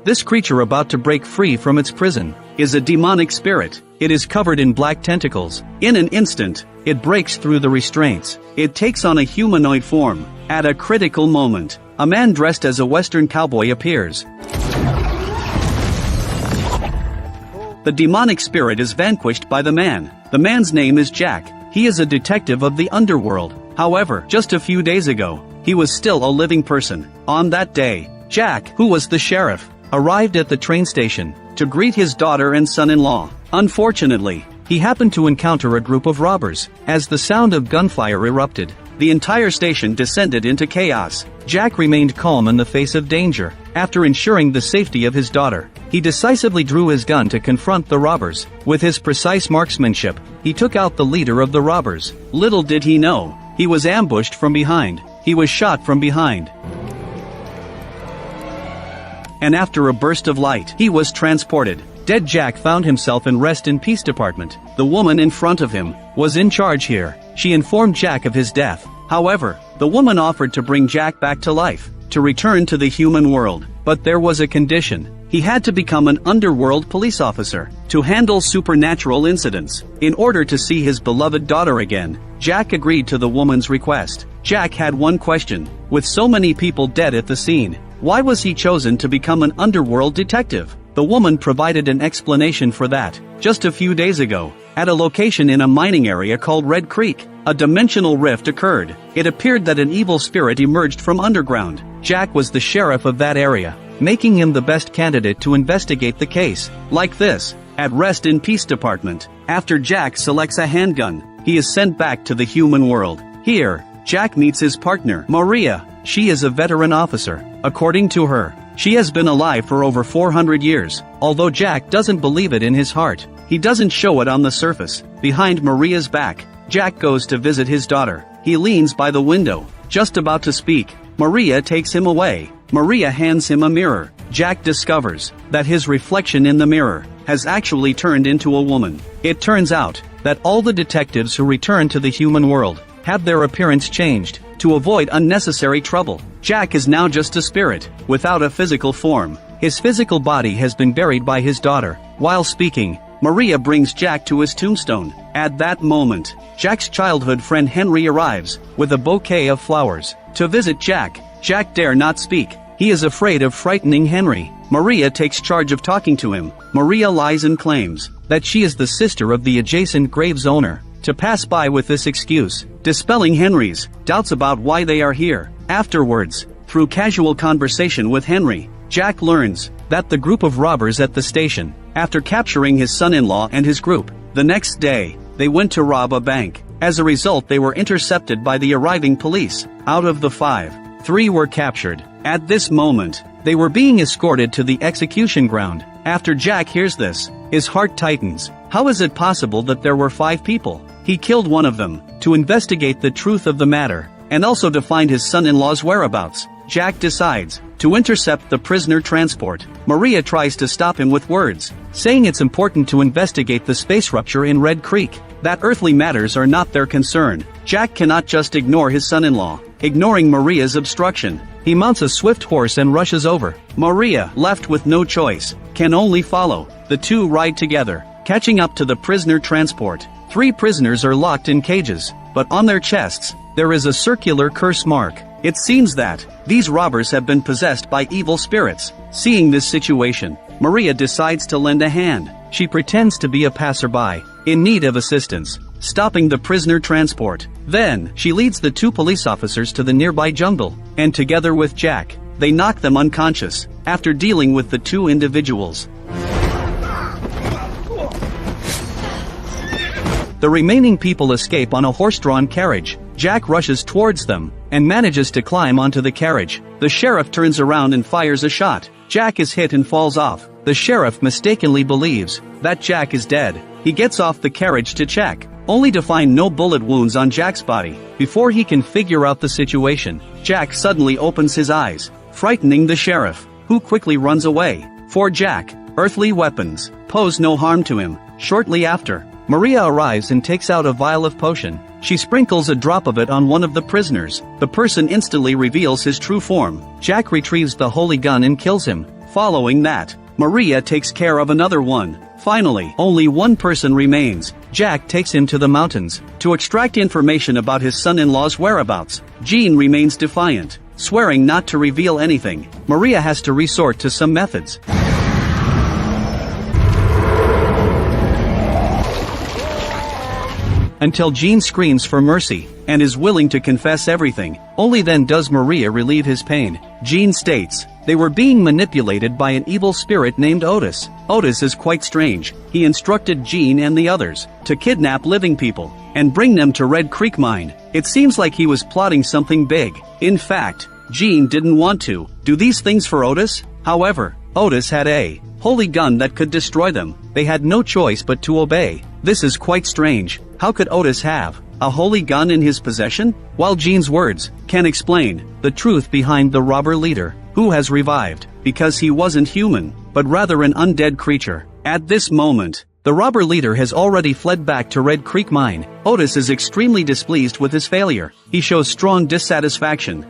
This creature about to break free from its prison is a demonic spirit. It is covered in black tentacles. In an instant, it breaks through the restraints. It takes on a humanoid form. At a critical moment, a man dressed as a Western cowboy appears. The demonic spirit is vanquished by the man. The man's name is Jack. He is a detective of the underworld. However, just a few days ago, he was still a living person. On that day, Jack, who was the sheriff, arrived at the train station to greet his daughter and son-in-law. Unfortunately, he happened to encounter a group of robbers. As the sound of gunfire erupted, the entire station descended into chaos. Jack remained calm in the face of danger. After ensuring the safety of his daughter, he decisively drew his gun to confront the robbers. With his precise marksmanship, he took out the leader of the robbers. Little did he know, he was ambushed from behind. He was shot from behind. And after a burst of light, he was transported. Dead Jack found himself in R.I.P.D department. The woman in front of him was in charge here. She informed Jack of his death. However, the woman offered to bring Jack back to life, to return to the human world. But there was a condition. He had to become an underworld police officer to handle supernatural incidents. In order to see his beloved daughter again, Jack agreed to the woman's request. Jack had one question. With so many people dead at the scene, why was he chosen to become an underworld detective? The woman provided an explanation for that. Just a few days ago, at a location in a mining area called Red Creek, a dimensional rift occurred. It appeared that an evil spirit emerged from underground. Jack was the sheriff of that area, making him the best candidate to investigate the case. Like this, at R.I.P.D department, after Jack selects a handgun, he is sent back to the human world. Here, Jack meets his partner, Maria. She is a veteran officer. According to her, she has been alive for over 400 years. Although Jack doesn't believe it in his heart, he doesn't show it on the surface. Behind Maria's back, Jack goes to visit his daughter. He leans by the window, just about to speak. Maria takes him away. Maria hands him a mirror. Jack discovers that his reflection in the mirror has actually turned into a woman. It turns out that all the detectives who return to the human world have their appearance changed to avoid unnecessary trouble. Jack is now just a spirit, without a physical form. His physical body has been buried by his daughter. While speaking, Maria brings Jack to his tombstone. At that moment, Jack's childhood friend Henry arrives with a bouquet of flowers to visit Jack. Jack dare not speak. He is afraid of frightening Henry. Maria takes charge of talking to him. Maria lies and claims that she is the sister of the adjacent grave's owner, to pass by with this excuse, dispelling Henry's doubts about why they are here. Afterwards, through casual conversation with Henry, Jack learns that the group of robbers at the station, after capturing his son-in-law and his group, the next day, they went to rob a bank. As a result, they were intercepted by the arriving police. Out of the 5, 3 were captured. At this moment, they were being escorted to the execution ground. After Jack hears this, his heart tightens. How is it possible that there were 5 people? He killed one of them to investigate the truth of the matter, and also to find his son-in-law's whereabouts. Jack decides to intercept the prisoner transport. Maria tries to stop him with words, saying it's important to investigate the space rupture in Red Creek, that earthly matters are not their concern. Jack cannot just ignore his son-in-law. Ignoring Maria's obstruction, he mounts a swift horse and rushes over. Maria, left with no choice, can only follow. The two ride together, catching up to the prisoner transport. 3 prisoners are locked in cages, but on their chests, there is a circular curse mark. It seems that these robbers have been possessed by evil spirits. Seeing this situation, Maria decides to lend a hand. She pretends to be a passerby, in need of assistance, stopping the prisoner transport. Then, she leads the 2 police officers to the nearby jungle, and together with Jack, they knock them unconscious, after dealing with the 2 individuals. The remaining people escape on a horse-drawn carriage. Jack rushes towards them, and manages to climb onto the carriage. The sheriff turns around and fires a shot. Jack is hit and falls off. The sheriff mistakenly believes that Jack is dead. He gets off the carriage to check, only to find no bullet wounds on Jack's body. Before he can figure out the situation, Jack suddenly opens his eyes, frightening the sheriff, who quickly runs away. For Jack, earthly weapons pose no harm to him. Shortly after, Maria arrives and takes out a vial of potion. She sprinkles a drop of it on one of the prisoners. The person instantly reveals his true form. Jack retrieves the holy gun and kills him. Following that, Maria takes care of another one. Finally, only one person remains. Jack takes him to the mountains to extract information about his son-in-law's whereabouts. Jean remains defiant, swearing not to reveal anything. Maria has to resort to some methods. Until Jean screams for mercy and is willing to confess everything. Only then does Maria relieve his pain. Jean states they were being manipulated by an evil spirit named Otis. Otis is quite strange. He instructed Jean and the others to kidnap living people and bring them to Red Creek Mine. It seems like he was plotting something big. In fact, Jean didn't want to do these things for Otis. However, Otis had a holy gun that could destroy them. They had no choice but to obey. This is quite strange. How could Otis have a holy gun in his possession? While Jean's words can explain the truth behind the robber leader, who has revived because he wasn't human, but rather an undead creature. At this moment, the robber leader has already fled back to Red Creek Mine. Otis is extremely displeased with his failure. He shows strong dissatisfaction.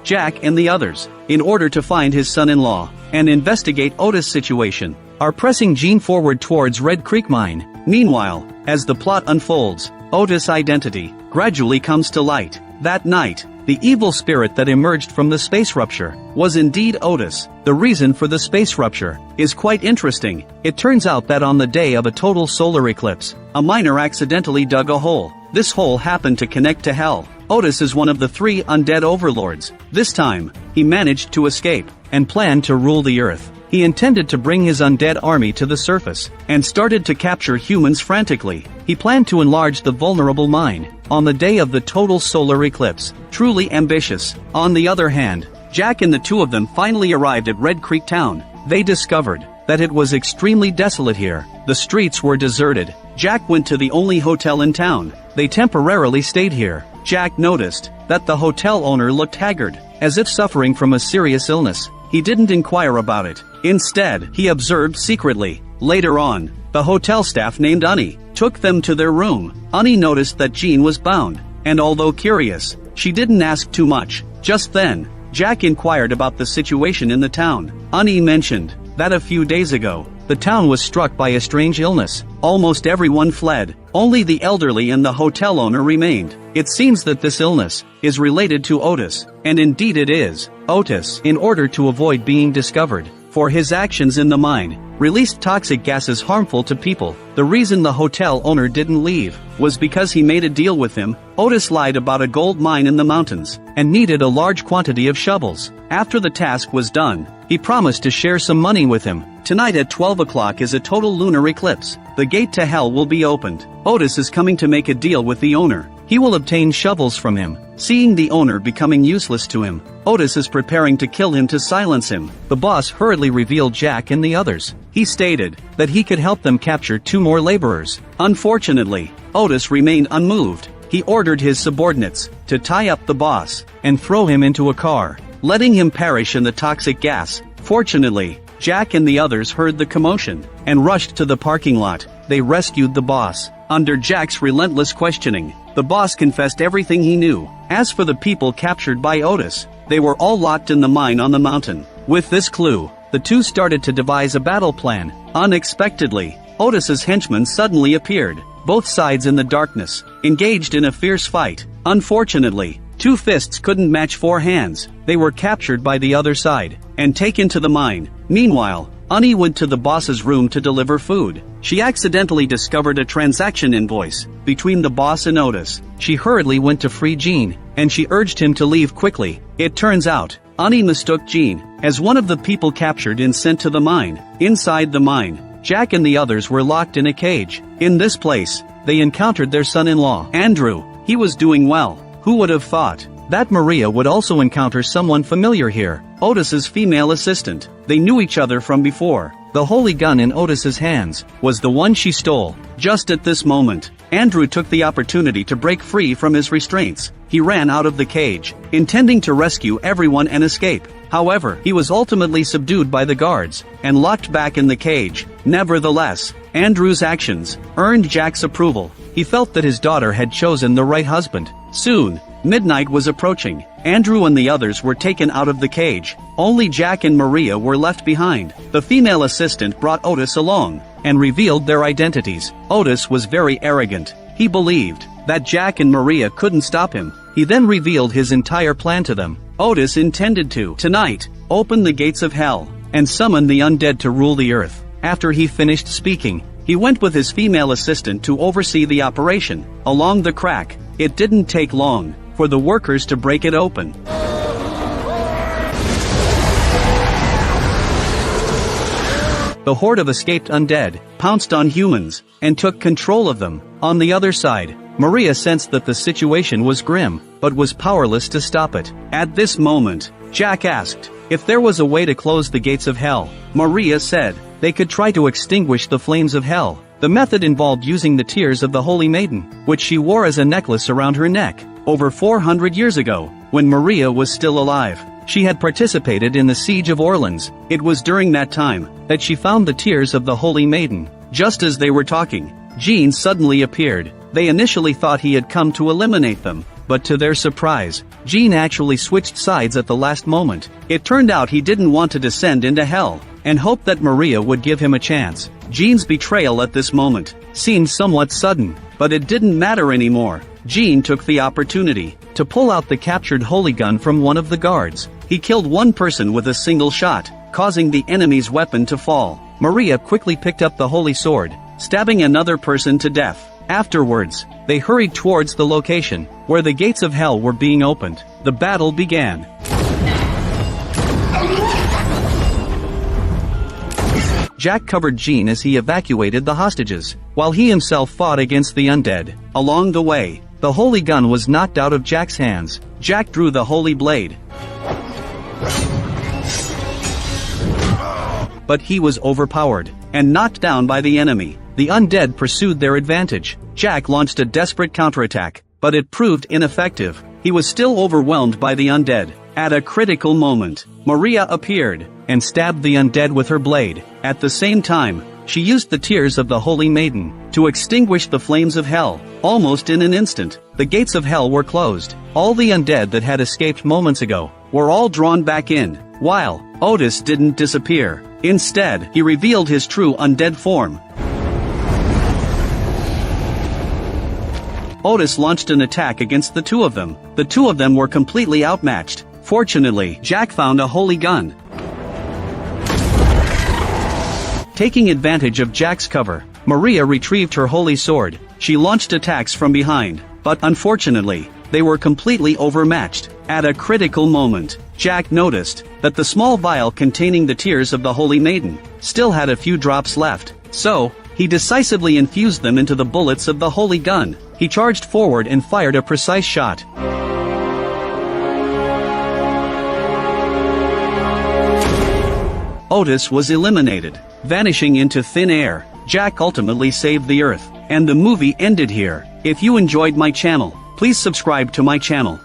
Jack and the others, in order to find his son-in-law and investigate Otis' situation, are pressing Jean forward towards Red Creek Mine. Meanwhile, as the plot unfolds, Otis' identity gradually comes to light. That night, the evil spirit that emerged from the space rupture was indeed Otis. The reason for the space rupture is quite interesting. It turns out that on the day of a total solar eclipse, a miner accidentally dug a hole. This hole happened to connect to hell. Otis is one of the 3 undead overlords. This time, he managed to escape and planned to rule the earth. He intended to bring his undead army to the surface and started to capture humans frantically. He planned to enlarge the vulnerable mine on the day of the total solar eclipse. Truly ambitious. On the other hand, Jack and the 2 of them finally arrived at Red Creek Town. They discovered that it was extremely desolate here. The streets were deserted. Jack went to the only hotel in town. They temporarily stayed here. Jack noticed that the hotel owner looked haggard, as if suffering from a serious illness. He didn't inquire about it. Instead, he observed secretly. Later on, the hotel staff named Annie took them to their room. Annie noticed that Jean was bound, and although curious, she didn't ask too much. Just then, Jack inquired about the situation in the town. Annie mentioned that a few days ago, the town was struck by a strange illness. Almost everyone fled. Only the elderly and the hotel owner remained. It seems that this illness is related to Otis, and indeed it is. Otis, in order to avoid being discovered for his actions in the mine, released toxic gases harmful to people. The reason the hotel owner didn't leave was because he made a deal with him. Otis lied about a gold mine in the mountains and needed a large quantity of shovels. After the task was done, he promised to share some money with him. Tonight at 12 o'clock is a total lunar eclipse. The gate to hell will be opened. Otis is coming to make a deal with the owner. He will obtain shovels from him. Seeing the owner becoming useless to him, Otis is preparing to kill him to silence him. The boss hurriedly revealed Jack and the others. He stated that he could help them capture 2 more laborers. Unfortunately, Otis remained unmoved. He ordered his subordinates to tie up the boss and throw him into a car, letting him perish in the toxic gas. Fortunately, Jack and the others heard the commotion and rushed to the parking lot. They rescued the boss. Under Jack's relentless questioning, the boss confessed everything he knew. As for the people captured by Otis, they were all locked in the mine on the mountain. With this clue, the 2 started to devise a battle plan. Unexpectedly, Otis's henchmen suddenly appeared, both sides in the darkness, engaged in a fierce fight. Unfortunately, 2 fists couldn't match 4 hands. They were captured by the other side and taken to the mine. Meanwhile, Annie went to the boss's room to deliver food. She accidentally discovered a transaction invoice between the boss and Otis. She hurriedly went to free Jean, and she urged him to leave quickly. It turns out, Annie mistook Jean as one of the people captured and sent to the mine. Inside the mine, Jack and the others were locked in a cage. In this place, they encountered their son-in-law, Andrew. He was doing well. Who would have thought that Maria would also encounter someone familiar here? Otis's female assistant. They knew each other from before. The holy gun in Otis's hands was the one she stole. Just at this moment, Andrew took the opportunity to break free from his restraints. He ran out of the cage, intending to rescue everyone and escape. However, he was ultimately subdued by the guards and locked back in the cage. Nevertheless, Andrew's actions earned Jack's approval. He felt that his daughter had chosen the right husband. Soon, Midnight was approaching. Andrew and the others were taken out of the cage. Only Jack and Maria were left behind. The female assistant brought Otis along and revealed their identities. Otis was very arrogant. He believed that Jack and Maria couldn't stop him. He then revealed his entire plan to them. Otis intended to, tonight, open the gates of hell and summon the undead to rule the earth. After he finished speaking, he went with his female assistant to oversee the operation. Along the crack, it didn't take long for the workers to break it open. The horde of escaped undead pounced on humans and took control of them. On the other side, Maria sensed that the situation was grim, but was powerless to stop it. At this moment, Jack asked if there was a way to close the gates of hell. Maria said they could try to extinguish the flames of hell. The method involved using the tears of the Holy Maiden, which she wore as a necklace around her neck. Over 400 years ago, when Maria was still alive, she had participated in the siege of Orleans. It was during that time that she found the tears of the Holy Maiden. Just as they were talking, Jean suddenly appeared. They initially thought he had come to eliminate them, but to their surprise, Jean actually switched sides at the last moment. It turned out he didn't want to descend into hell, and hoped that Maria would give him a chance. Jean's betrayal at this moment seemed somewhat sudden, but it didn't matter anymore. Jean took the opportunity to pull out the captured holy gun from one of the guards. He killed one person with a single shot, causing the enemy's weapon to fall. Maria quickly picked up the holy sword, stabbing another person to death. Afterwards, they hurried towards the location where the gates of hell were being opened. The battle began. Jack covered Jean as he evacuated the hostages, while he himself fought against the undead. Along the way, the holy gun was knocked out of Jack's hands. Jack drew the holy blade, but he was overpowered and knocked down by the enemy. The undead pursued their advantage. Jack launched a desperate counterattack, but it proved ineffective. He was still overwhelmed by the undead. At a critical moment, Maria appeared and stabbed the undead with her blade. At the same time, she used the tears of the Holy Maiden to extinguish the flames of hell. Almost in an instant, the gates of hell were closed. All the undead that had escaped moments ago were all drawn back in, while Otis didn't disappear. Instead, he revealed his true undead form. Otis launched an attack against the two of them. The two of them were completely outmatched. Fortunately, Jack found a holy gun. Taking advantage of Jack's cover, Maria retrieved her holy sword. She launched attacks from behind, but unfortunately, they were completely overmatched. At a critical moment, Jack noticed that the small vial containing the tears of the Holy Maiden still had a few drops left. So, he decisively infused them into the bullets of the holy gun. He charged forward and fired a precise shot. Otis was eliminated, vanishing into thin air. Jack ultimately saved the Earth, and the movie ended here. If you enjoyed my channel, please subscribe to my channel.